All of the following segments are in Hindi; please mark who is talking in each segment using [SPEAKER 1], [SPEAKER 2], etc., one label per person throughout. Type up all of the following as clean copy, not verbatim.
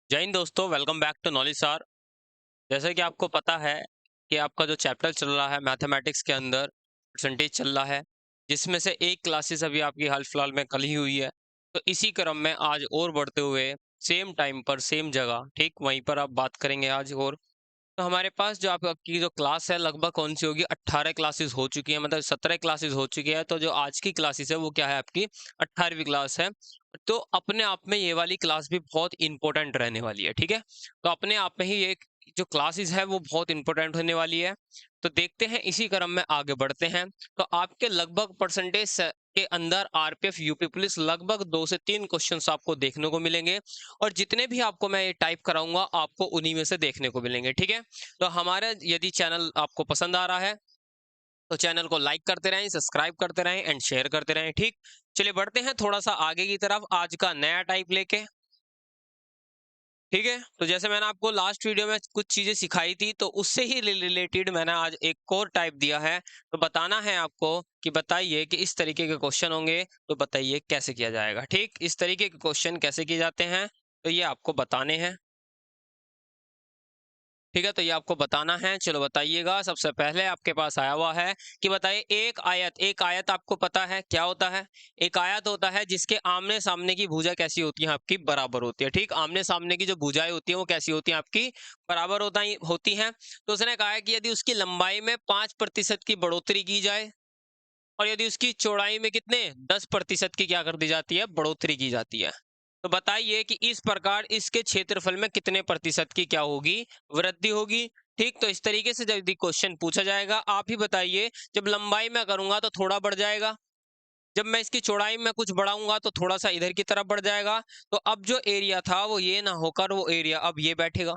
[SPEAKER 1] जय हिंद दोस्तों, वेलकम बैक टू नॉलेज सार। जैसे कि आपको पता है कि आपका जो चैप्टर चल रहा है मैथमेटिक्स के अंदर परसेंटेज चल रहा है, जिसमें से एक क्लासेस अभी आपकी हाल फिलहाल में कल ही हुई है। तो इसी क्रम में आज और बढ़ते हुए सेम टाइम पर सेम जगह ठीक वहीं पर आप बात करेंगे आज। और तो हमारे पास जो आपकी जो क्लास है लगभग कौन सी होगी, 18 क्लासेस हो चुकी है, मतलब 17 क्लासेस हो चुकी है। तो जो आज की क्लासेस है वो क्या है, आपकी 18वीं क्लास है। तो अपने आप में ये वाली क्लास भी बहुत इंपॉर्टेंट रहने वाली है, ठीक है। तो अपने आप में ही ये जो क्लासेस है वो बहुत इंपॉर्टेंट होने वाली है। तो देखते हैं, इसी क्रम में आगे बढ़ते हैं। तो आपके लगभग परसेंटेज के अंदर आरपीएफ यूपी पुलिस लगभग 2 से 3 क्वेश्चंस आपको देखने को मिलेंगे। और जितने भी आपको मैं ये टाइप कराऊंगा आपको उन्हीं में से देखने को मिलेंगे, ठीक है। तो हमारा यदि चैनल आपको पसंद आ रहा है तो चैनल को लाइक करते रहें, सब्सक्राइब करते रहें एंड शेयर करते रहें, ठीक। चलिए बढ़ते हैं थोड़ा सा आगे की तरफ आज का नया टाइप लेके, ठीक है। तो जैसे मैंने आपको लास्ट वीडियो में कुछ चीजें सिखाई थी, तो उससे ही रिलेटेड मैंने आज एक और टाइप दिया है। तो बताना है आपको कि बताइए कि इस तरीके के क्वेश्चन होंगे, तो बताइए कैसे किया जाएगा, ठीक। इस तरीके के क्वेश्चन कैसे किए जाते हैं तो ये आपको बताने हैं, ठीक है। तो ये आपको बताना है, चलो बताइएगा। सबसे पहले आपके पास आया हुआ है कि बताइए एक आयत आपको पता है क्या होता है। एक आयत होता है जिसके आमने सामने की भुजा कैसी होती है, आपकी बराबर होती है, ठीक। आमने सामने की जो भुजाएं होती हैं वो कैसी होती हैं, आपकी बराबर होती हैं। तो उसने कहा है कि यदि उसकी लंबाई में 5% की बढ़ोतरी की जाए और यदि उसकी चौड़ाई में कितने 10% की क्या कर दी जाती है, बढ़ोतरी की जाती है। तो बताइए कि इस प्रकार इसके क्षेत्रफल में कितने प्रतिशत की क्या होगी, वृद्धि होगी, ठीक। तो इस तरीके से जब यदि क्वेश्चन पूछा जाएगा, आप ही बताइए, जब लंबाई में करूंगा तो थोड़ा बढ़ जाएगा, जब मैं इसकी चौड़ाई में कुछ बढ़ाऊंगा तो थोड़ा सा इधर की तरफ बढ़ जाएगा। तो अब जो एरिया था वो ये ना होकर वो एरिया अब ये बैठेगा,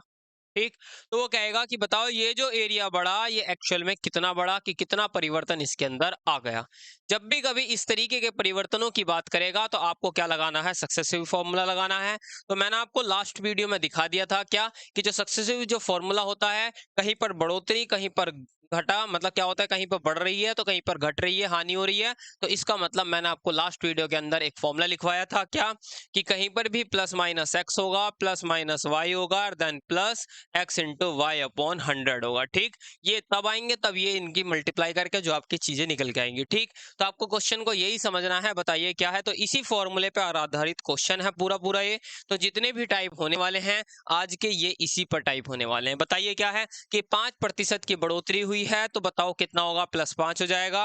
[SPEAKER 1] ठीक। तो वो कहेगा कि बताओ ये जो एरिया बढ़ा ये एक्चुअल में कितना बढ़ा, कि कितना परिवर्तन इसके अंदर आ गया। जब भी कभी इस तरीके के परिवर्तनों की बात करेगा तो आपको क्या लगाना है, सक्सेसिव फॉर्मूला लगाना है। तो मैंने आपको लास्ट वीडियो में दिखा दिया था क्या, कि जो सक्सेसिव जो फॉर्मूला होता है, कहीं पर बढ़ोतरी कहीं पर घटा, मतलब क्या होता है, कहीं पर बढ़ रही है तो कहीं पर घट रही है, हानि हो रही है। तो इसका मतलब मैंने आपको लास्ट वीडियो के अंदर एक फॉर्मूला लिखवाया था क्या, कि कहीं पर भी प्लस माइनस एक्स होगा, प्लस माइनस वाई होगा, then plus X into Y upon 100 होगा, ठीक। ये तब आएंगे तब ये इनकी मल्टीप्लाई करके जो आपकी चीजें निकल के आएंगी, ठीक। तो आपको क्वेश्चन को यही समझना है, बताइए क्या है। तो इसी फॉर्मूले पर आधारित क्वेश्चन है पूरा पूरा ये। तो जितने भी टाइप होने वाले हैं आज के, ये इसी पर टाइप होने वाले हैं। बताइए क्या है कि 5% की बढ़ोतरी हुई है, तो बताओ कितना होगा, +5 हो जाएगा।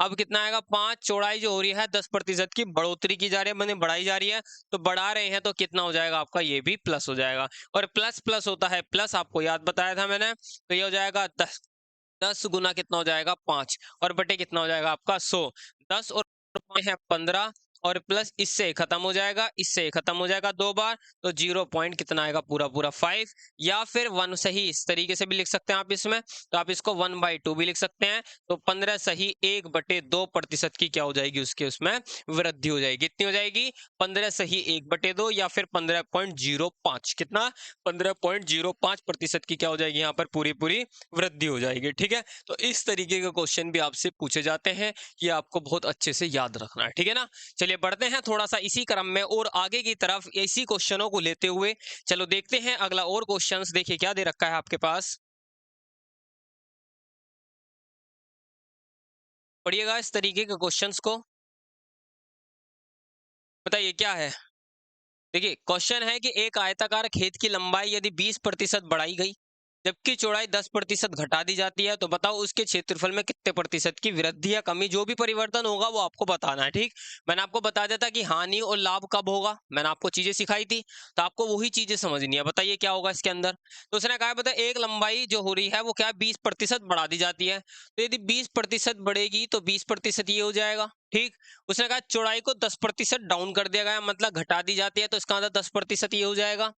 [SPEAKER 1] अब कितना आएगा, 5, चौड़ाई जो हो रही है 10% की बढ़ोतरी की जा रही है, मैंने बढ़ाई जा रही है, तो बढ़ा रहे हैं तो कितना हो जाएगा आपका, ये भी प्लस हो जाएगा। और प्लस प्लस होता है प्लस, आपको याद बताया था मैंने। तो ये हो जाएगा 10, 10 गुना कितना हो जाएगा 5, और बटे कितना हो जाएगा आपका 100। 10 और 5 है 15, और प्लस इससे खत्म हो जाएगा, इससे खत्म हो जाएगा 2 बार, तो 0 पॉइंट कितना आएगा, पूरा पूरा 5। या फिर 1 सही इस तरीके से भी लिख सकते हैं आप इसमें, तो आप इसको 1/2 भी लिख सकते हैं। तो 15 सही 1/2% की क्या हो जाएगी, उसके उसमें वृद्धि हो जाएगी। कितनी हो जाएगी, 15 सही 1/2, या फिर 15.05, कितना 15.05% की क्या हो जाएगी, यहाँ पर पूरी पूरी वृद्धि हो जाएगी, ठीक है। तो इस तरीके के क्वेश्चन भी आपसे पूछे जाते हैं, ये आपको बहुत अच्छे से याद रखना है, ठीक है ना। चलिए बढ़ते हैं थोड़ा सा इसी क्रम में और आगे की तरफ इसी क्वेश्चनों को लेते हुए। चलो देखते हैं अगला और क्वेश्चंस, देखिए क्या दे रखा है आपके पास, पढ़िएगा इस तरीके के क्वेश्चंस को। बताइए क्या है। देखिए क्वेश्चन है कि एक आयताकार खेत की लंबाई यदि 20% बढ़ाई गई जबकि चौड़ाई 10% घटा दी जाती है, तो बताओ उसके क्षेत्रफल में कितने प्रतिशत की वृद्धि या कमी, जो भी परिवर्तन होगा वो आपको बताना है, ठीक। मैंने आपको बता दिया था कि हानि और लाभ कब होगा, मैंने आपको चीजें सिखाई थी, तो आपको वही चीजें समझनी है। बताइए क्या होगा इसके अंदर। तो उसने कहा पता है, एक लंबाई जो हो रही है वो क्या 20% बढ़ा दी जाती है, तो यदि 20% बढ़ेगी तो 20% ये हो जाएगा, ठीक। उसने कहा चौड़ाई को 10% डाउन कर दिया गया, मतलब घटा दी जाती है, तो इसका मतलब 10% ये हो जाएगा।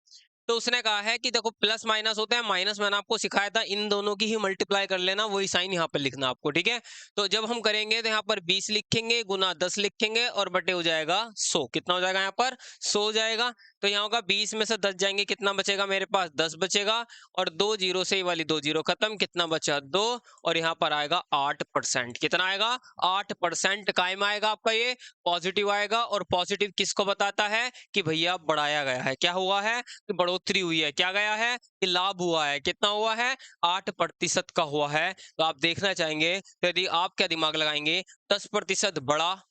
[SPEAKER 1] तो उसने कहा है कि देखो प्लस माइनस होते हैं, माइनस मैंने आपको सिखाया था, इन दोनों की ही मल्टीप्लाई कर लेना, वही साइन यहाँ पर लिखना आपको, ठीक है। तो जब हम करेंगे तो यहाँ पर 20 लिखेंगे, गुना 10 लिखेंगे, और बटे हो जाएगा 100, कितना हो जाएगा यहाँ पर 100 हो जाएगा। तो यहाँ होगा 20 में से 10 जाएंगे, कितना बचेगा मेरे पास? 10 बचेगा, और 2 जीरो से ये वाली 2 जीरो खत्म, कितना बचा? 2, और यहाँ पर आएगा 8%। कितना आएगा? 8% कायम आएगा आपका, ये पॉजिटिव आएगा। और पॉजिटिव किसको बताता है कि भैया बढ़ाया गया है, क्या हुआ है कि बढ़ोतरी हुई है, क्या गया है कि लाभ हुआ है। कितना हुआ है? 8% का हुआ है। तो आप देखना चाहेंगे, तो यदि आप क्या दिमाग लगाएंगे, 10% बढ़ा,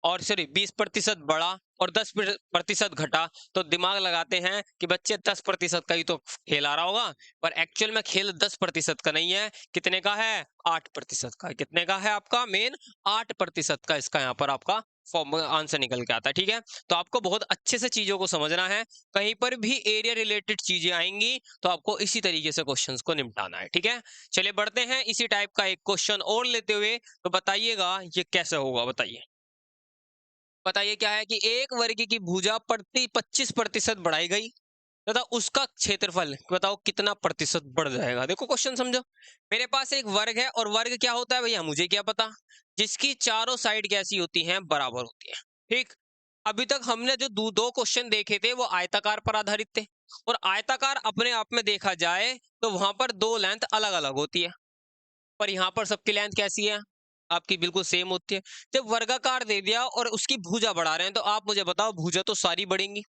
[SPEAKER 1] और सॉरी 20% बढ़ा और 10% घटा, तो दिमाग लगाते हैं कि बच्चे 10% का ही तो खेल आ रहा होगा, पर एक्चुअल में खेल 10% का नहीं है। कितने का है? 8% का। कितने का है आपका? मेन 8% का इसका यहाँ पर आपका फॉर्म आंसर निकल के आता है। ठीक है, तो आपको बहुत अच्छे से चीजों को समझना है। कहीं पर भी एरिया रिलेटेड चीजें आएंगी तो आपको इसी तरीके से क्वेश्चंस को निपटाना है। ठीक है, चलिए बढ़ते हैं इसी टाइप का एक क्वेश्चन और लेते हुए। तो बताइएगा ये कैसे होगा, बताइए। बताइए क्या है कि एक वर्ग की भुजा प्रति 25% बढ़ाई गई तथा उसका क्षेत्रफल बताओ कितना प्रतिशत बढ़ जाएगा। देखो क्वेश्चन समझो, मेरे पास एक वर्ग है, और वर्ग क्या होता है भैया मुझे क्या पता, जिसकी चारों साइड कैसी होती हैं? बराबर होती है। ठीक, अभी तक हमने जो दो क्वेश्चन देखे थे वो आयताकार पर आधारित थे, और आयताकार अपने आप में देखा जाए तो वहां पर दो लेंथ अलग अलग होती है, पर यहाँ पर सबकी लेंथ कैसी है? आपकी बिल्कुल सेम होती है। जब वर्गाकार दे दिया और उसकी भुजा बढ़ा रहे हैं, तो आप मुझे बताओ भुजा तो सारी बढ़ेंगी।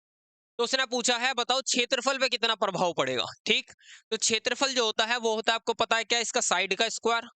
[SPEAKER 1] तो उसने पूछा है बताओ क्षेत्रफल पे कितना प्रभाव पड़ेगा। ठीक, तो क्षेत्रफल जो होता है वो होता है, आपको पता है क्या, इसका साइड का स्क्वायर,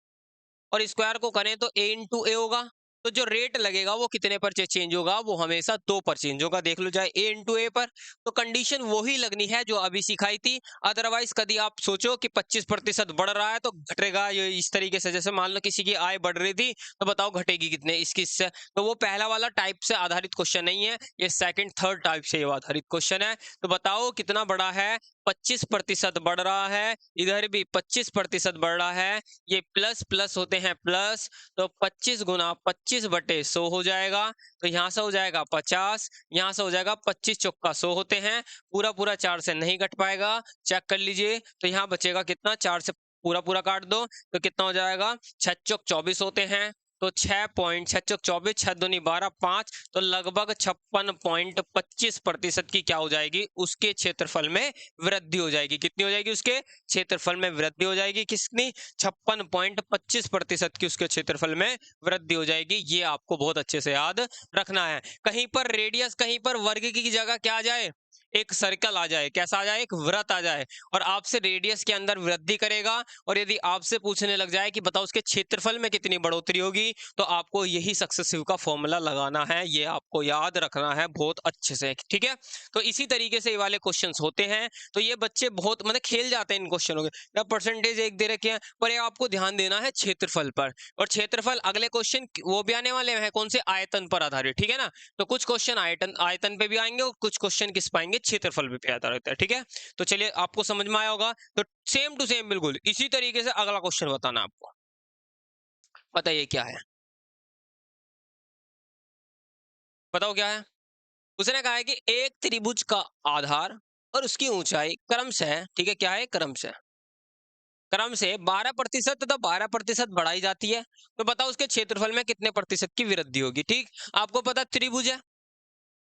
[SPEAKER 1] और स्क्वायर को करें तो a इंटू ए होगा। तो जो रेट लगेगा वो कितने पर चेंज होगा? वो हमेशा 2 पर चेंज होगा। देख लो, चाहे a इंटू ए पर, तो कंडीशन वही लगनी है जो अभी सिखाई थी। अदरवाइज कभी आप सोचो कि 25% बढ़ रहा है तो घटेगा ये इस तरीके से, जैसे मान लो किसी की आय बढ़ रही थी तो बताओ घटेगी कितने इसकी इससे। तो वो पहला वाला टाइप से आधारित क्वेश्चन नहीं है, ये सेकंड थर्ड टाइप से आधारित क्वेश्चन है। तो बताओ कितना बड़ा है? 25% बढ़ रहा है, इधर भी 25% बढ़ रहा है, ये प्लस प्लस होते हैं प्लस, तो 25 गुना 25/100 हो जाएगा। तो यहाँ से हो जाएगा 50, यहाँ से हो जाएगा 25 चौका 100 होते हैं, पूरा पूरा 4 से नहीं कट पाएगा, चेक कर लीजिए। तो यहाँ बचेगा कितना? 4 से पूरा पूरा काट दो तो कितना हो जाएगा? 6 चौक 24 होते हैं, तो 6 चौक 24, 6 दूनी 12, 5, तो लगभग 56.25% की क्या हो जाएगी? उसके क्षेत्रफल में वृद्धि हो जाएगी। कितनी हो जाएगी? उसके क्षेत्रफल में वृद्धि हो जाएगी। किसकी? 56.25% की उसके क्षेत्रफल में वृद्धि हो जाएगी। ये आपको बहुत अच्छे से याद रखना है। कहीं पर रेडियस, कहीं पर वर्ग की जगह क्या आ जाए? एक सर्कल आ जाए। कैसा आ जाए? एक वृत्त आ जाए, और आपसे रेडियस के अंदर वृद्धि करेगा। और यदि आपसे पूछने लग जाए कि बताओ उसके क्षेत्रफल में कितनी बढ़ोतरी होगी, तो आपको यही सक्सेसिव का फॉर्मूला लगाना है। ये आपको याद रखना है बहुत अच्छे से। ठीक है, तो इसी तरीके से ये वाले क्वेश्चंस होते हैं। तो ये बच्चे बहुत मतलब खेल जाते हैं इन क्वेश्चनों के, या परसेंटेज एक दे रखे हैं, पर ये आपको ध्यान देना है क्षेत्रफल पर। और क्षेत्रफल अगले क्वेश्चन वो भी आने वाले हैं, कौन से? आयतन पर आधारित। ठीक है ना, तो कुछ क्वेश्चन आयतन आयतन पे भी आएंगे, और कुछ क्वेश्चन किस पाएंगे? क्षेत्रफल पे आधारित है। ठीक है, तो चलिए आपको समझ में आया होगा। तो सेम टू सेम बिल्कुल इसी तरीके से अगला क्वेश्चन बताना आपको। बताइए क्या है, बताओ क्या है। उसने कहा है कि एक त्रिभुज का आधार और उसकी ऊंचाई क्रमशः, ठीक है, क्या है? क्रम से 12% तथा 12% बढ़ाई जाती है। तो बताओ उसके क्षेत्रफल में कितने प्रतिशत की वृद्धि होगी। ठीक, आपको पता त्रिभुज है,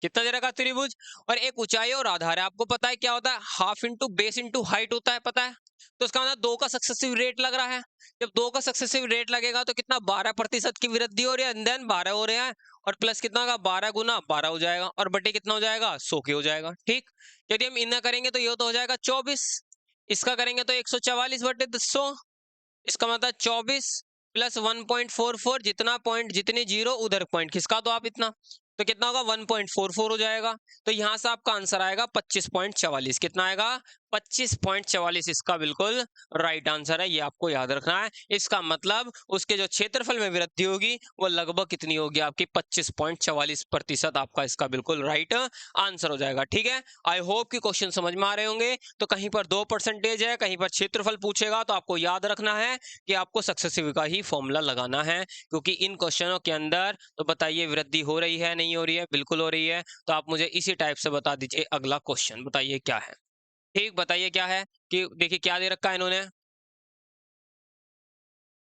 [SPEAKER 1] कितना दे रखा? त्रिभुज, और एक ऊंचाई और आधार है। आपको पता है क्या होता है? Half into base into height होता है, पता है? तो उसका मतलब 2 का सक्सेसिव रेट लग रहा है। जब 2 का सक्सेसिव रेट लगेगा तो कितना? 12% की वृद्धि हो रही है, एंड देन 12 हो रहे हैं, और प्लस कितना होगा? 12 गुना 12 हो जाएगा, और बटे कितना हो जाएगा? 100 के हो जाएगा। ठीक, यदि हम इतना करेंगे तो ये तो हो जाएगा 24, इसका करेंगे तो 144/100, इसका मतलब 24 प्लस 1.44, जितना पॉइंट जितने जीरो उधर पॉइंट खिसका दो आप इतना, तो कितना होगा? 1.44 हो जाएगा। तो यहां से आपका आंसर आएगा 25.44। कितना आएगा? 25.44 इसका बिल्कुल राइट आंसर है। ये आपको याद रखना है। इसका मतलब उसके जो क्षेत्रफल में वृद्धि होगी वो लगभग कितनी होगी? आपकी 25.44% आपका इसका बिल्कुल राइट आंसर हो जाएगा। ठीक है, आई होप कि क्वेश्चन समझ में आ रहे होंगे। तो कहीं पर 2% है, कहीं पर क्षेत्रफल पूछेगा, तो आपको याद रखना है कि आपको सक्सेसिव का ही फॉर्मूला लगाना है, क्योंकि इन क्वेश्चनों के अंदर तो बताइए वृद्धि हो रही है नहीं हो रही है? बिल्कुल हो रही है। तो आप मुझे इसी टाइप से बता दीजिए अगला क्वेश्चन बताइए क्या है। ठीक, बताइए क्या है कि देखिए क्या दे रखा है इन्होंने,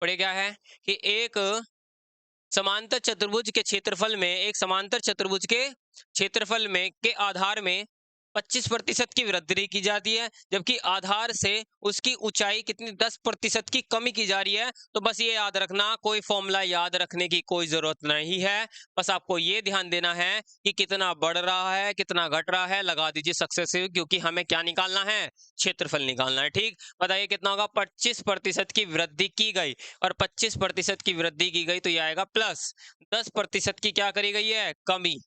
[SPEAKER 1] पढ़े क्या है कि एक समांतर चतुर्भुज के क्षेत्रफल में, एक समांतर चतुर्भुज के क्षेत्रफल में के आधार में 25% की वृद्धि की जाती है, जबकि आधार से उसकी ऊंचाई कितनी 10% की कमी की जा रही है। तो बस ये याद रखना, कोई फॉर्मूला याद रखने की कोई जरूरत नहीं है। बस आपको ये ध्यान देना है कि कितना बढ़ रहा है कितना घट रहा है, लगा दीजिए सक्सेसिव, क्योंकि हमें क्या निकालना है, क्षेत्रफल निकालना है। ठीक, बताइए कितना होगा, 25% की वृद्धि की गई, और 25% की वृद्धि की गई तो ये आएगा प्लस, 10% की क्या करी गई है, कमी।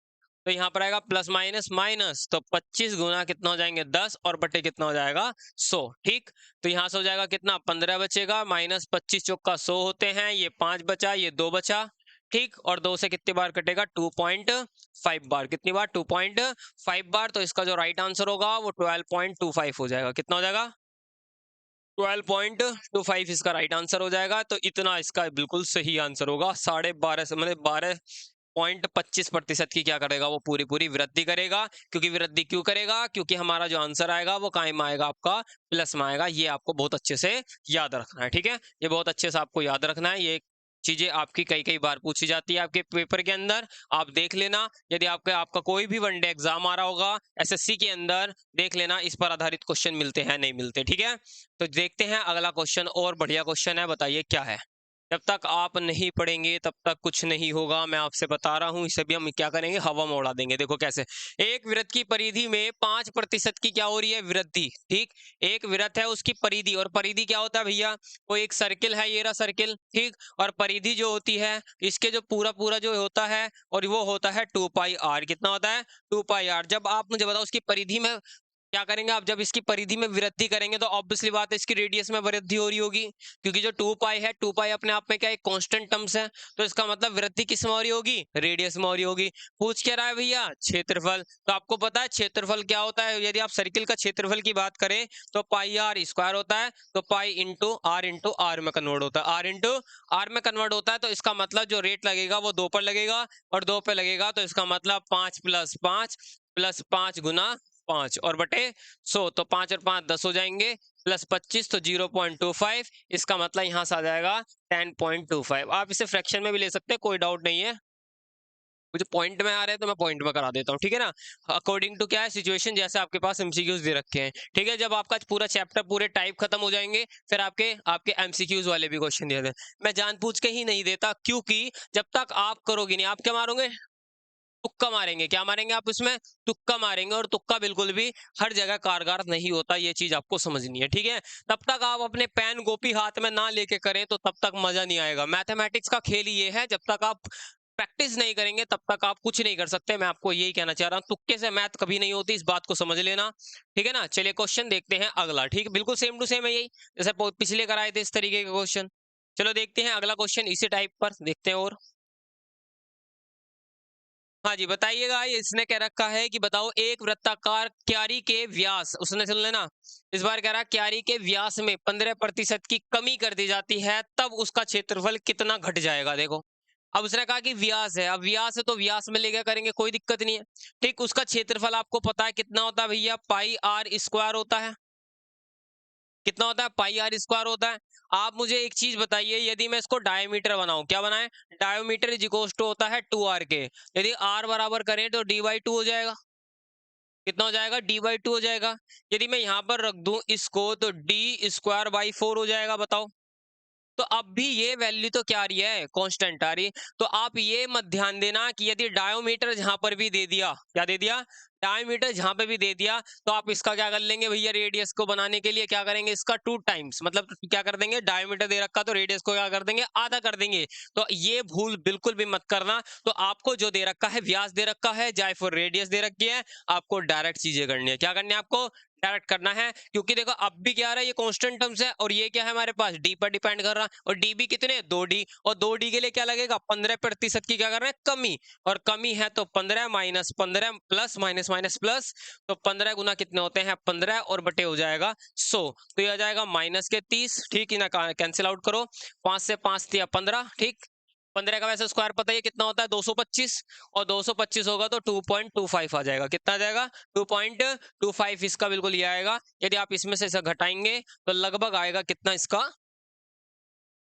[SPEAKER 1] तो यहाँ पर आएगा प्लस माइनस माइनस, तो 25 गुना कितना हो जाएंगे 10, और बटे कितना हो जाएगा 100। ठीक, तो यहाँ से हो जाएगा कितना 15 बचेगा, माइनस 25 चौका 100 होते हैं, ये 5 बचा, ये 2 बचा। ठीक, और 2 से कितनी बार कटेगा, 2.5 बार। कितनी बार, 2.5 बार। तो इसका जो राइट आंसर होगा वो 12.25 हो जाएगा। कितना हो जाएगा, 12.25 इसका राइट आंसर हो जाएगा। तो इतना इसका बिल्कुल सही आंसर होगा। 12.5 से मतलब 12.25% की क्या करेगा, वो पूरी पूरी वृद्धि करेगा। क्योंकि वृद्धि क्यों करेगा, क्योंकि हमारा जो आंसर आएगा वो काहे में आएगा, आपका प्लस में आएगा। ये आपको बहुत अच्छे से याद रखना है। ठीक है, ये बहुत अच्छे से आपको याद रखना है। ये चीजें आपकी कई कई बार पूछी जाती है आपके पेपर के अंदर, आप देख लेना। यदि आपका कोई भी वनडे एग्जाम आ रहा होगा एसएससी के अंदर, देख लेना इस पर आधारित क्वेश्चन मिलते हैं नहीं मिलते। ठीक है, तो देखते हैं अगला क्वेश्चन, और बढ़िया क्वेश्चन है, बताइए क्या है। जब तक आप नहीं पढ़ेंगे तब तक कुछ नहीं होगा, मैं आपसे बता रहा हूं। इसे भी हम क्या करेंगे, हवा में उड़ा देंगे। देखो कैसे, एक वृत्त की परिधि में 5% की क्या हो रही है, वृद्धि। ठीक, एक वृत्त है उसकी परिधि, और परिधि क्या होता है भैया, वो एक सर्किल है, ये रहा सर्किल। ठीक, और परिधि जो होती है इसके जो पूरा पूरा जो होता है, और वो होता है 2πr। कितना होता है, 2πr। जब आप मुझे बताओ उसकी परिधि में क्या करेंगे आप, जब इसकी परिधि में वृद्धि करेंगे तो ऑब्वियसली बात है इसकी रेडियस में वृद्धि हो रही होगी, क्योंकि जो 2π है, 2π अपने आप में क्या एक कांस्टेंट टर्म्स है। तो इसका मतलब वृद्धि किस में हो रही होगी, रेडियस में हो रही होगी। पूछ क्या रहा है भैया, क्षेत्रफल। तो आपको पता है क्षेत्रफल क्या होता है, यदि आप सर्किल का क्षेत्रफल की बात करें तो πr² होता है। तो पाई इंटू आर में कन्वर्ट होता है, आर में कन्वर्ट होता है। तो इसका मतलब जो रेट लगेगा वो 2 पर लगेगा, और 2 पे लगेगा तो इसका मतलब 5 + 5 गुना 5 और बटे 100। तो 5 और 5 10 हो जाएंगे, प्लस 25 तो 0.25। इसका मतलब यहाँ से आ जाएगा 10.25। आप इसे फ्रैक्शन में भी ले सकते हैं, कोई डाउट नहीं है। मुझे पॉइंट में आ रहे हैं तो मैं पॉइंट में करा देता हूँ। ठीक है ना, अकॉर्डिंग टू क्या है सिचुएशन, जैसे आपके पास एमसीक्यूज दे रखे हैं। ठीक है, जब आपका पूरा चैप्टर पूरे टाइप खत्म हो जाएंगे, फिर आपके आपके एमसीक्यूज वाले भी क्वेश्चन दिए थे। मैं जानबूझ के ही नहीं देता, क्योंकि जब तक आप करोगे नहीं, आप क्या मारोगे, तुक्का मारेंगे। क्या मारेंगे आप इसमें, तुक्का मारेंगे। और तुक्का बिल्कुल भी हर जगह कारगर नहीं होता, ये चीज आपको समझनी है। ठीक है, तब तक आप अपने पेन कॉपी हाथ में ना लेके करें तो तब तक मजा नहीं आएगा। मैथमेटिक्स का खेल ये है, जब तक आप प्रैक्टिस नहीं करेंगे तब तक आप कुछ नहीं कर सकते। मैं आपको यही कहना चाह रहा हूँ, तुक्के से मैथ कभी नहीं होती, इस बात को समझ लेना। ठीक है ना, चलिए क्वेश्चन देखते हैं अगला। ठीक, बिल्कुल सेम टू सेम है यही, जैसे पिछले कराए थे इस तरीके के क्वेश्चन। चलो देखते हैं अगला क्वेश्चन, इसी टाइप पर देखते हैं। और हाँ जी, बताइएगा। ये इसने कह रखा है कि बताओ एक वृत्ताकार क्यारी के व्यास, उसने सुन लेना, इस बार कह रहा है क्यारी के व्यास में 15% की कमी कर दी जाती है, तब उसका क्षेत्रफल कितना घट जाएगा। देखो, अब उसने कहा कि व्यास है, अब व्यास है तो व्यास में लेके करेंगे, कोई दिक्कत नहीं है। ठीक, उसका क्षेत्रफल आपको पता है कितना होता है भैया, πr² होता है। कितना होता है, πr² होता है। आप मुझे एक चीज बताइए, यदि मैं इसको डायमीटर बनाऊं, क्या बनाए, डायमीटर इज इक्वल टू होता है 2r के। यदि r बराबर करें तो d/2 हो जाएगा। कितना हो जाएगा, d/2 हो जाएगा। यदि मैं यहाँ पर रख दूं इसको तो d²/4 हो जाएगा। बताओ, तो अब भी ये वैल्यू तो क्या आ रही है, कांस्टेंट आ रही है। तो आप ये मत ध्यान देना कि यदि डायोमीटर जहां पर भी दे दिया, क्या दे दिया, डायोमीटर जहां पे भी दे दिया, तो आप इसका क्या कर लेंगे भैया, रेडियस को बनाने के लिए क्या करेंगे, इसका 2 टाइम्स, मतलब क्या कर देंगे, डायोमीटर दे रखा तो रेडियस को क्या कर देंगे, आधा कर देंगे। तो ये भूल बिल्कुल भी मत करना। तो आपको जो दे रखा है, व्यास दे रखा है, चाहे फिर रेडियस दे रखी है, आपको डायरेक्ट चीजें करनी है। क्या करनी है आपको, डायरेक्ट करना है। क्योंकि देखो अब भी क्या आ रहा है, ये कांस्टेंट टर्म्स है, और ये क्या है हमारे पास, डी पर डिपेंड कर रहा है। और डी भी कितने, 2d, और 2d के लिए क्या लगेगा, 15% की क्या कर रहे हैं, कमी। और कमी है तो 15 - 15 प्लस माइनस माइनस प्लस, तो 15 गुना कितने होते हैं, 15, और बटे हो जाएगा 100। तो ये आ जाएगा -30। ठीक है ना, कैंसिल आउट करो, 5 से 5 दिया 15। ठीक, 15 का वैसे स्क्वायर पता है कितना होता है, 225, और 225 होगा तो 2.25 आ जाएगा। कितना आ जाएगा, 2.25 इसका बिल्कुल ये आएगा। यदि आप इसमें से इसे घटाएंगे तो लगभग आएगा कितना इसका,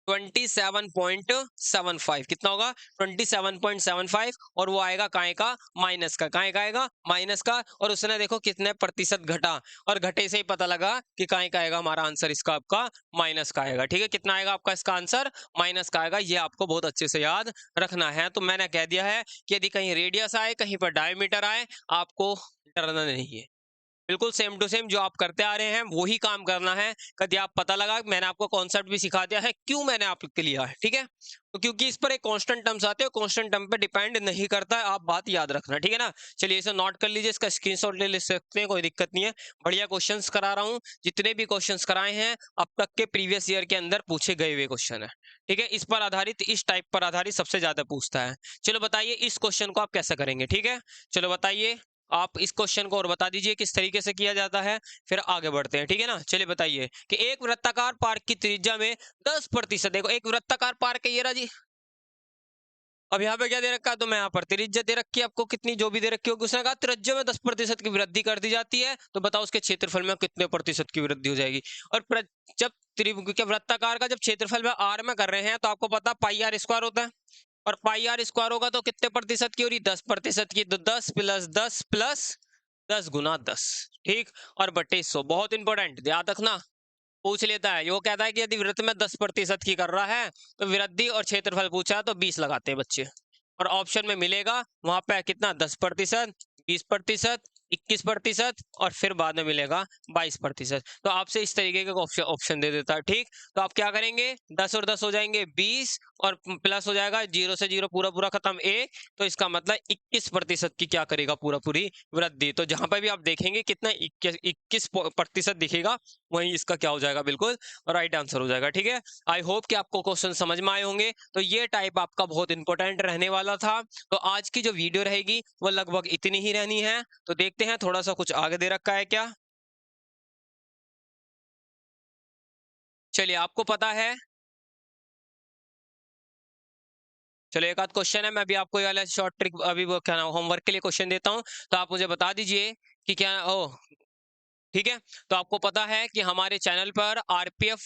[SPEAKER 1] 27.75 कितना होगा 27.75 और वो आएगा काहे का माइनस का, काहे का आएगा माइनस का। और उसने देखो कितने प्रतिशत घटा और घटे से ही पता लगा कि काहे का आएगा हमारा आंसर, इसका आपका माइनस का आएगा। ठीक है, कितना आएगा आपका इसका आंसर माइनस का आएगा। ये आपको बहुत अच्छे से याद रखना है। तो मैंने कह दिया है कि यदि कहीं रेडियस आए कहीं पर डायमीटर आए आपको डरना नहीं है, बिल्कुल सेम टू सेम जो आप करते आ रहे हैं वही काम करना है। कभी आप पता लगा मैंने आपको कॉन्सेप्ट भी सिखा दिया है, क्यों मैंने आपके लिया है। ठीक है, तो क्योंकि इस पर एक कांस्टेंट टर्म्स आते हैं, कांस्टेंट टर्म पे डिपेंड नहीं करता है, आप बात याद रखना। ठीक है ना, चलिए इसे नोट कर लीजिए, इसका स्क्रीनशॉट ले सकते हैं, कोई दिक्कत नहीं है। बढ़िया क्वेश्चंस करा रहा हूँ, जितने भी क्वेश्चंस कराए हैं अब तक के प्रीवियस ईयर के अंदर पूछे गए हुए क्वेश्चन है। ठीक है, इस पर आधारित, इस टाइप पर आधारित सबसे ज्यादा पूछता है। चलो बताइए इस क्वेश्चन को आप कैसे करेंगे। ठीक है, चलो बताइए आप इस क्वेश्चन को और बता दीजिए किस तरीके से किया जाता है, फिर आगे बढ़ते हैं। ठीक है ना, चलिए बताइए कि एक वृत्ताकार पार्क की त्रिज्या में 10%, देखो एक वृत्ताकार पार्क है ये रहा जी। अब यहाँ पे क्या दे रखा है, तो मैं यहाँ पर त्रिज्या दे रखी है आपको, कितनी जो भी दे रखी होगी। उसने कहा त्रिज्या में 10% की वृद्धि कर दी जाती है, तो बताओ उसके क्षेत्रफल में कितने प्रतिशत की वृद्धि हो जाएगी। और जब त्रिभुज वृत्ताकार का जब क्षेत्रफल में आर में कर रहे हैं तो आपको पता पाई आर स्क्वायर होता है, और पाई आर स्क्वायर होगा तो कितने प्रतिशत की हो रही 10% की, तो 10 + 10 + 10 × 10। ठीक, और बटे 100, बहुत इंपॉर्टेंट याद रखना, पूछ लेता है। वो कहता है कि यदि वृत्त में 10% की कर रहा है तो वृद्धि और क्षेत्रफल पूछा है तो 20 लगाते हैं बच्चे, और ऑप्शन में मिलेगा वहां पे कितना 10%, 20%, 21% और फिर बाद में मिलेगा 22%। तो आपसे इस तरीके का ऑप्शन दे देता है। ठीक, तो आप क्या करेंगे, 10 और 10 हो जाएंगे 20, और प्लस हो जाएगा 0 से 0 पूरा पूरा खत्म 1, तो इसका मतलब 21% की क्या करेगा पूरा पूरी वृद्धि। तो जहां पर भी आप देखेंगे कितना 21% दिखेगा, वहीं इसका क्या हो जाएगा, बिल्कुल राइट आंसर हो जाएगा। ठीक है, आई होप कि आपको क्वेश्चन समझ में आए होंगे। तो ये टाइप आपका बहुत इंपॉर्टेंट रहने वाला था। तो आज की जो वीडियो रहेगी वो लगभग इतनी ही रहनी है। तो देखते हैं थोड़ा सा कुछ आगे दे रखा है क्या। चलिए आपको पता है, चलो एक आध क्वेश्चन है, मैं अभी आपको ये वाला शॉर्ट ट्रिक अभी वो क्या नाम होमवर्क के लिए क्वेश्चन देता हूँ, तो आप मुझे बता दीजिए कि क्या ओ ठीक है। तो आपको पता है कि हमारे चैनल पर आरपीएफ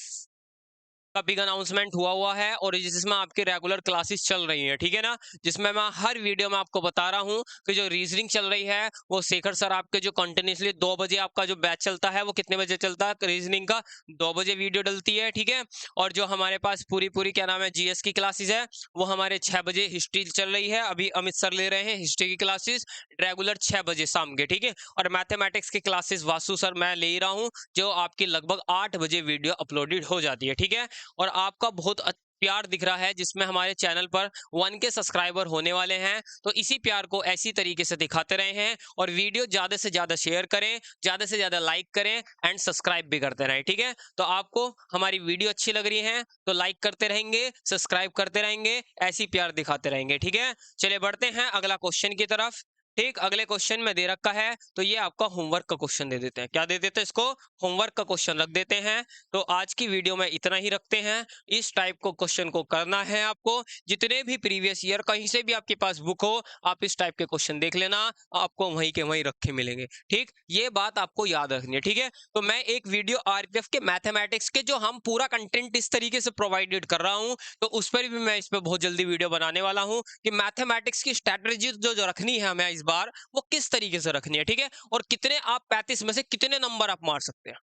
[SPEAKER 1] का बिग अनाउंसमेंट हुआ है, और जिसमें आपके रेगुलर क्लासेस चल रही हैं। ठीक है ना, जिसमें मैं हर वीडियो में आपको बता रहा हूं कि जो रीजनिंग चल रही है वो शेखर सर आपके जो कंटिन्यूसली 2 बजे आपका जो बैच चलता है, वो कितने बजे चलता है रीजनिंग का, 2 बजे वीडियो डलती है। ठीक है, और जो हमारे पास पूरी पूरी क्या नाम है जीएस की क्लासेस है वो हमारे 6 बजे हिस्ट्री चल रही है, अभी अमित सर ले रहे हैं हिस्ट्री की क्लासेस रेगुलर 6 बजे शाम के। ठीक है, और मैथमेटिक्स की क्लासेस वासु सर मैं ले रहा हूँ, जो आपकी लगभग 8 बजे वीडियो अपलोडेड हो जाती है। ठीक है, और आपका बहुत प्यार दिख रहा है, जिसमें हमारे चैनल पर 1 के सब्सक्राइबर होने वाले हैं। तो इसी प्यार को ऐसी तरीके से दिखाते रहे हैं, और वीडियो ज्यादा से ज्यादा शेयर करें, ज्यादा से ज्यादा लाइक करें, एंड सब्सक्राइब भी करते रहें। ठीक है, तो आपको हमारी वीडियो अच्छी लग रही है तो लाइक करते रहेंगे, सब्सक्राइब करते रहेंगे, ऐसी प्यार दिखाते रहेंगे। ठीक है, चलिए बढ़ते हैं अगला क्वेश्चन की तरफ। ठीक, अगले क्वेश्चन में दे रखा है, तो ये आपका होमवर्क का क्वेश्चन दे देते हैं। क्या दे देते हैं इसको, होमवर्क का क्वेश्चन रख देते हैं। तो आज की वीडियो में इतना ही रखते हैं। इस टाइप को क्वेश्चन को करना है आपको, जितने भी प्रीवियस ईयर कहीं से भी आपके पास बुक हो, आप इस टाइप के क्वेश्चन देख लेना, आपको वहीं के वहीं रखे मिलेंगे। ठीक, ये बात आपको याद रखनी है। ठीक है, तो मैं एक वीडियो आरपीएफ के मैथमेटिक्स के जो हम पूरा कंटेंट इस तरीके से प्रोवाइडेड कर रहा हूँ, तो उस पर भी मैं इस पर बहुत जल्दी वीडियो बनाने वाला हूँ कि मैथमेटिक्स की स्ट्रेटजी जो रखनी है हमें इस बार, वो किस तरीके से रखनी है। ठीक है, और कितने आप 35 में से कितने नंबर आप मार सकते हैं।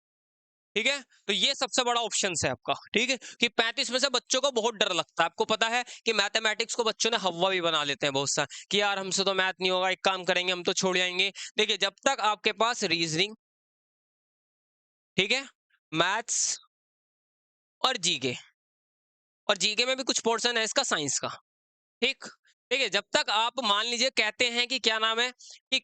[SPEAKER 1] ठीक है, तो ये सबसे बड़ा ऑप्शन है आपका। ठीक है, कि 35 में से बच्चों को बहुत डर लगता है। आपको पता है कि मैथमेटिक्स को बच्चों ने हवा भी बना लेते हैं बहुत सा, कि यार हमसे तो मैथ नहीं होगा, एक काम करेंगे हम तो छोड़ जाएंगे। देखिए जब तक आपके पास रीजनिंग, ठीक है, मैथ्स और जीके, और जीके में भी कुछ पोर्शन है इसका साइंस का। ठीक, ठीक है, जब तक आप मान लीजिए कहते हैं कि क्या नाम है कि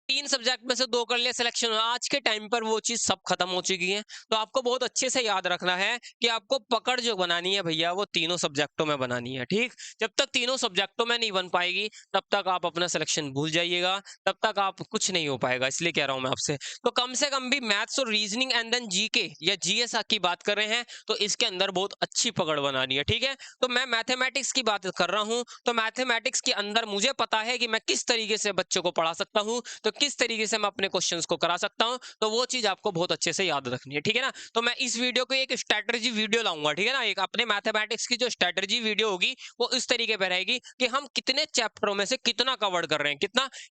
[SPEAKER 1] 3 सब्जेक्ट में से 2 कर लिया सिलेक्शन, आज के टाइम पर वो चीज सब खत्म हो चुकी है। तो आपको बहुत अच्छे से याद रखना है कि आपको पकड़ जो बनानी है भैया वो तीनों सब्जेक्टों में बनानी है। ठीक, जब तक तीनों सब्जेक्टों में नहीं बन पाएगी तब तक आप अपना सिलेक्शन भूल जाइएगा, तब तक आप कुछ नहीं हो पाएगा। इसलिए कह रहा हूं मैं आपसे, तो कम से कम भी मैथ्स और रीजनिंग एंड देन जीके या जीएस की बात कर रहे हैं तो इसके अंदर बहुत अच्छी पकड़ बनानी है। ठीक है, तो मैं मैथमेटिक्स की बात कर रहा हूं, तो मैथमेटिक्स के अंदर मुझे पता है कि मैं किस तरीके से बच्चों को पढ़ा सकता हूं। तो किस तरीके से मैं अपने क्वेश्चंस को करा सकता हूं, तो वो चीज आपको बहुत अच्छे से याद रखनी है, ठीक है ना। तो मैं इस वीडियो को एक स्ट्रेटजी वीडियो लाऊंगा, ठीक है ना, एक अपने मैथमेटिक्स की जो स्ट्रेटजी वीडियो होगी वो इस तरीके पे रहेगी कि हम कितने चैप्टरों में से कितना कवर कर रहे हैं,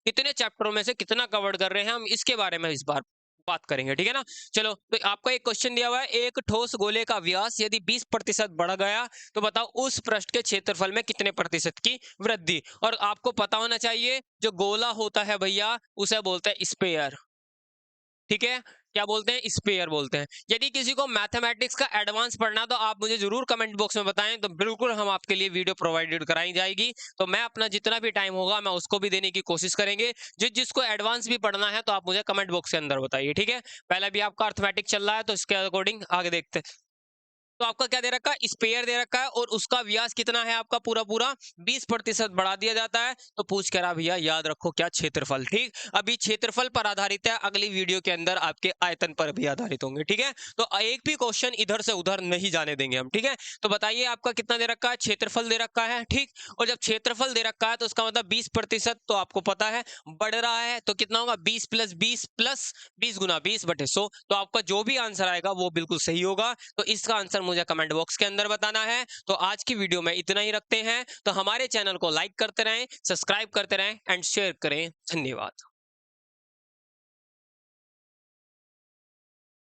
[SPEAKER 1] कितने चैप्टरों में से कितना कवर कर रहे हैं, हम इसके बारे में इस बार बात करेंगे, ठीक है ना। चलो, तो आपका एक क्वेश्चन दिया हुआ है, एक ठोस गोले का व्यास यदि 20% बढ़ गया तो बताओ उस पृष्ठ के क्षेत्रफल में कितने प्रतिशत की वृद्धि। और आपको पता होना चाहिए जो गोला होता है भैया उसे बोलते हैं स्पेयर, ठीक है। क्या बोलते हैं? स्पेयर बोलते हैं। यदि किसी को मैथमेटिक्स का एडवांस पढ़ना तो आप मुझे जरूर कमेंट बॉक्स में बताएं, तो बिल्कुल हम आपके लिए वीडियो प्रोवाइडेड कराई जाएगी। तो मैं अपना जितना भी टाइम होगा मैं उसको भी देने की कोशिश करेंगे। जिसको एडवांस भी पढ़ना है तो आप मुझे कमेंट बॉक्स के अंदर बताइए, ठीक है। पहले भी आपका अर्थमेटिक चल रहा है तो इसके अकॉर्डिंग आगे देखते हैं। तो आपका क्या दे रखा है? स्पेयर दे रखा है और उसका व्यास कितना है आपका? पूरा पूरा 20% बढ़ा दिया जाता है। तो पूछ कर आप भैया याद रखो क्या? क्षेत्रफल, ठीक। अभी क्षेत्रफल पर आधारित है, अगली वीडियो के अंदर आपके आयतन पर भी आधारित होंगे, ठीक है। तो एक भी क्वेश्चन इधर से उधर नहीं जाने देंगे हम, ठीक है। तो बताइए आपका कितना दे रखा है? क्षेत्रफल दे रखा है, ठीक। और जब क्षेत्रफल दे रखा है तो उसका मतलब 20%, तो आपको पता है बढ़ रहा है तो कितना होगा? 20 प्लस 20 प्लस 20 गुना 20/100। तो आपका जो भी आंसर आएगा वो बिल्कुल सही होगा। तो इसका आंसर मुझे कमेंट बॉक्स के अंदर बताना है। तो आज की वीडियो में इतना ही रखते हैं। तो हमारे चैनल को लाइक करते रहें, सब्सक्राइब करते रहें एंड शेयर करें। धन्यवाद।